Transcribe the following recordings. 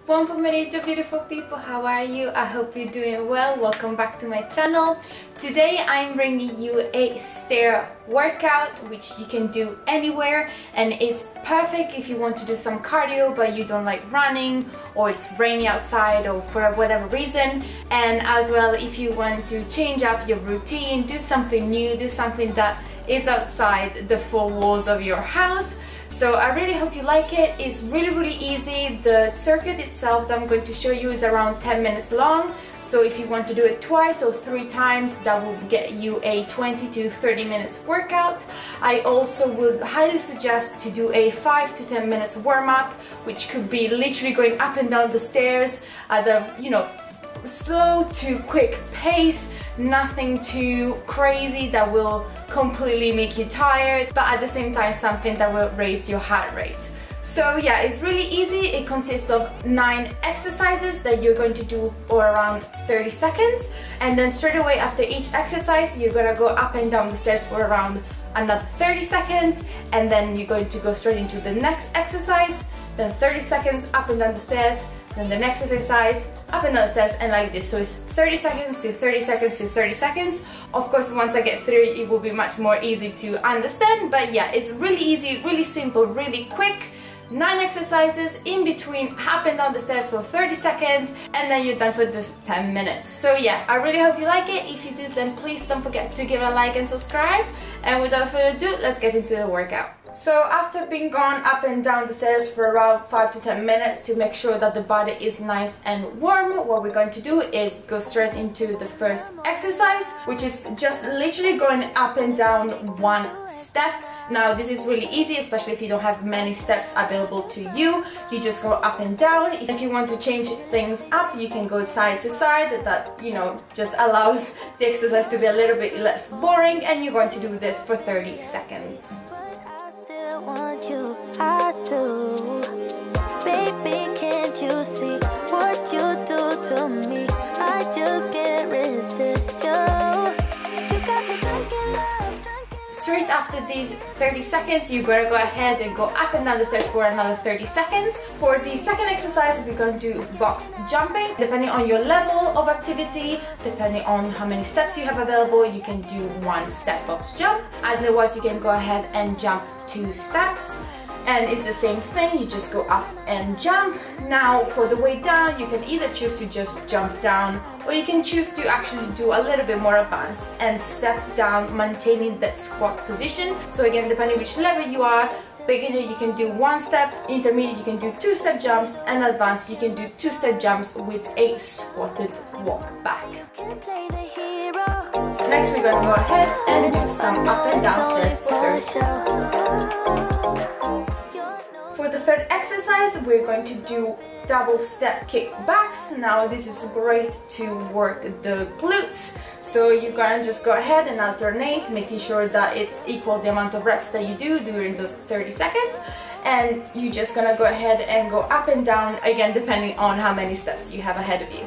Buon pomeriggio, beautiful people. How are you? I hope you're doing well. Welcome back to my channel. Today I'm bringing you a stair workout which you can do anywhere, and it's perfect if you want to do some cardio but you don't like running, or it's rainy outside, or for whatever reason. And as well, if you want to change up your routine, do something new, do something that is outside the four walls of your house. So I really hope you like it. It's really easy. The circuit itself that I'm going to show you is around 10 minutes long. So if you want to do it twice or 3 times, that will get you a 20 to 30 minutes workout. I also would highly suggest to do a 5 to 10 minutes warm-up, which could be literally going up and down the stairs at a, slow to quick pace. Nothing too crazy that will completely make you tired, but at the same time something that will raise your heart rate. So yeah, it's really easy. It consists of 9 exercises that you're going to do for around 30 seconds, and then straight away after each exercise you're gonna go up and down the stairs for around another 30 seconds, and then you're going to go straight into the next exercise, then 30 seconds up and down the stairs, then the next exercise, up and down the stairs, and like this. So it's 30 seconds to 30 seconds to 30 seconds. Of course, once I get through it, it will be much more easy to understand. But yeah, it's really easy, really simple, really quick. 9 exercises in between, up and down the stairs for 30 seconds, and then you're done for just 10 minutes. So yeah, I really hope you like it. If you do, then please don't forget to give it a like and subscribe. And without further ado, let's get into the workout. So after being gone up and down the stairs for around 5 to 10 minutes to make sure that the body is nice and warm, what we're going to do is go straight into the first exercise, which is just literally going up and down 1 step. Now this is really easy, especially if you don't have many steps available to you. You just go up and down. If you want to change things up, you can go side to side. That, just allows the exercise to be a little bit less boring, and you're going to do this for 30 seconds. Want you, I do. Baby, can't you see what you do to me? I just can't resist you. You got me drunk in love, drunk in love. Straight after these 30 seconds, you're going to go ahead and go up and down the stairs for another 30 seconds. For the second exercise, we're going to do box jumping. Depending on your level of activity, depending on how many steps you have available, you can do 1 step box jump. Otherwise, you can go ahead and jump 2 steps. And it's the same thing, you just go up and jump. Now for the way down, you can either choose to just jump down, or you can choose to actually do a little bit more advanced and step down, maintaining that squat position. So again, depending which level you are, beginner you can do 1 step, intermediate you can do 2-step jumps, and advanced you can do 2-step jumps with a squatted walk back. Next we're going to go ahead and do some up and down stairs for 30. For the third exercise, we're going to do double step kickbacks. Now this is great to work the glutes. So you're gonna just go ahead and alternate, making sure that it's equal the amount of reps that you do during those 30 seconds. And you're just gonna go ahead and go up and down, again depending on how many steps you have ahead of you.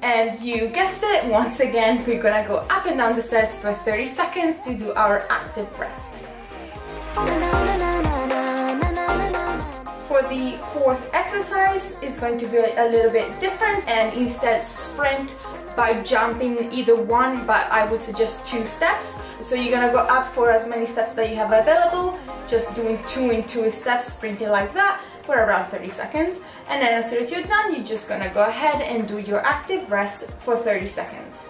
And you guessed it, once again we're gonna go up and down the stairs for 30 seconds to do our active rest. For the fourth exercise, it's going to be a little bit different, and instead sprint by jumping either 1, but I would suggest 2 steps. So you're gonna go up for as many steps that you have available, just doing 2 in 2 steps, sprinting like that for around 30 seconds. And then as soon as you're done, you're just gonna go ahead and do your active rest for 30 seconds.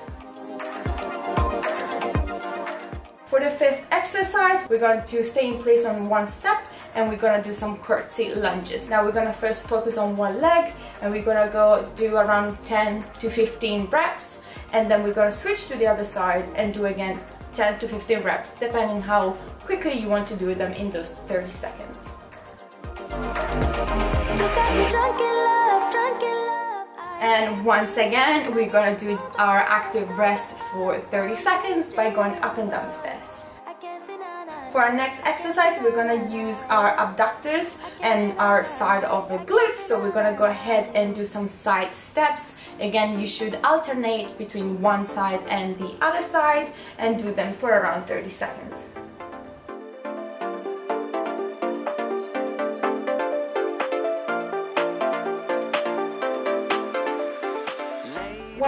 For the fifth exercise, we're going to stay in place on 1 step, and we're gonna do some curtsy lunges. Now we're gonna first focus on 1 leg, and we're gonna go do around 10 to 15 reps, and then we're gonna switch to the other side and do again 10 to 15 reps, depending how quickly you want to do them in those 30 seconds. And once again, we're gonna do our active rest for 30 seconds by going up and down the stairs. For our next exercise, we're gonna use our abductors and our side of the glutes. So we're gonna go ahead and do some side steps. Again, you should alternate between one side and the other side and do them for around 30 seconds.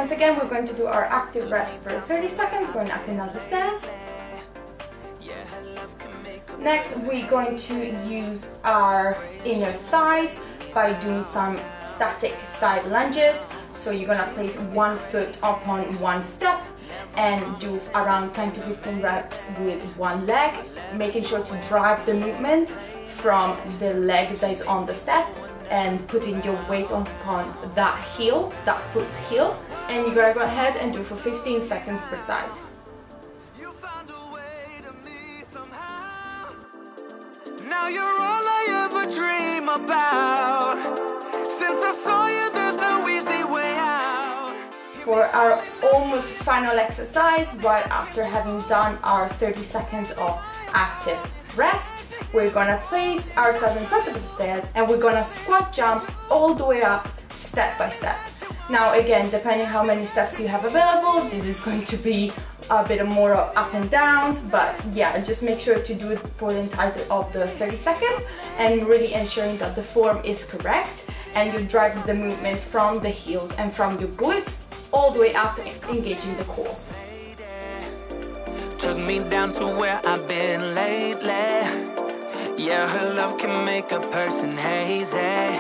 once again, we're going to do our active rest for 30 seconds, going up and down the stairs. Next, we're going to use our inner thighs by doing some static side lunges. So you're gonna place one foot upon one step and do around 10 to 15 reps with one leg, making sure to drive the movement from the leg that is on the step and putting your weight upon that heel, that foot's heel. And you're gonna go ahead and do it for 15 seconds per side. Now you're all I ever dream about. Since I saw you, there's no easy way out. For our almost final exercise, right after having done our 30 seconds of active rest, we're gonna place ourselves in front of the stairs and we're gonna squat jump all the way up, step by step. Now again, depending how many steps you have available, this is going to be a bit more of up and downs, but yeah, just make sure to do it for the entirety of the 30 seconds and really ensuring that the form is correct and you're driving the movement from the heels and from your glutes all the way up, engaging the core. Took me down to where I've been lately. Yeah, her love can make a person hazy.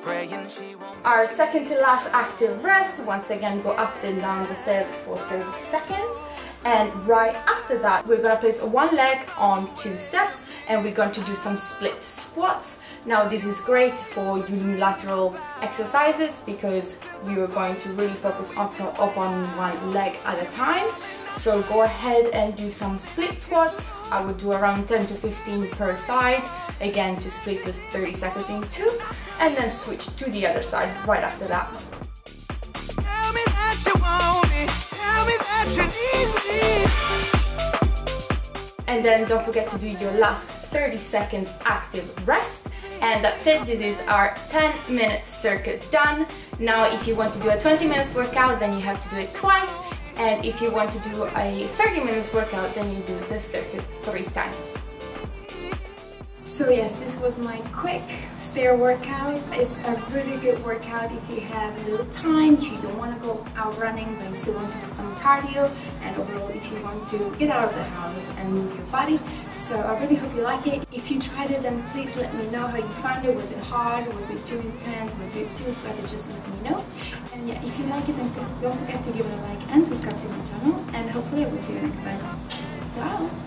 Praying she won't. Our second to last active rest, once again go up and down the stairs for 30 seconds, and right after that we're going to place one leg on two steps and we're going to do some split squats. Now this is great for unilateral exercises because you're going to really focus upon one leg at a time. So go ahead and do some split squats. I would do around 10 to 15 per side, again to split this 30 seconds in two, and then switch to the other side right after that. Tell me that you want me. Tell me that you need me. And then don't forget to do your last 30 seconds active rest. And that's it, this is our 10-minute circuit done. Now if you want to do a 20 minutes workout, then you have to do it twice. And if you want to do a 30 minutes workout, then you do the circuit 3 times. So yes, this was my quick stair workout. It's a really good workout if you have a little time, if you don't want to go out running, but you still want to do some cardio, and overall if you want to get out of the house and move your body. So I really hope you like it. If you tried it, then please let me know how you found it. Was it hard? Was it too intense? Was it too sweaty? Just let me know. And yeah, if you like it, then please don't forget to give it a like and subscribe to my channel, and hopefully I will see you next time. Ciao!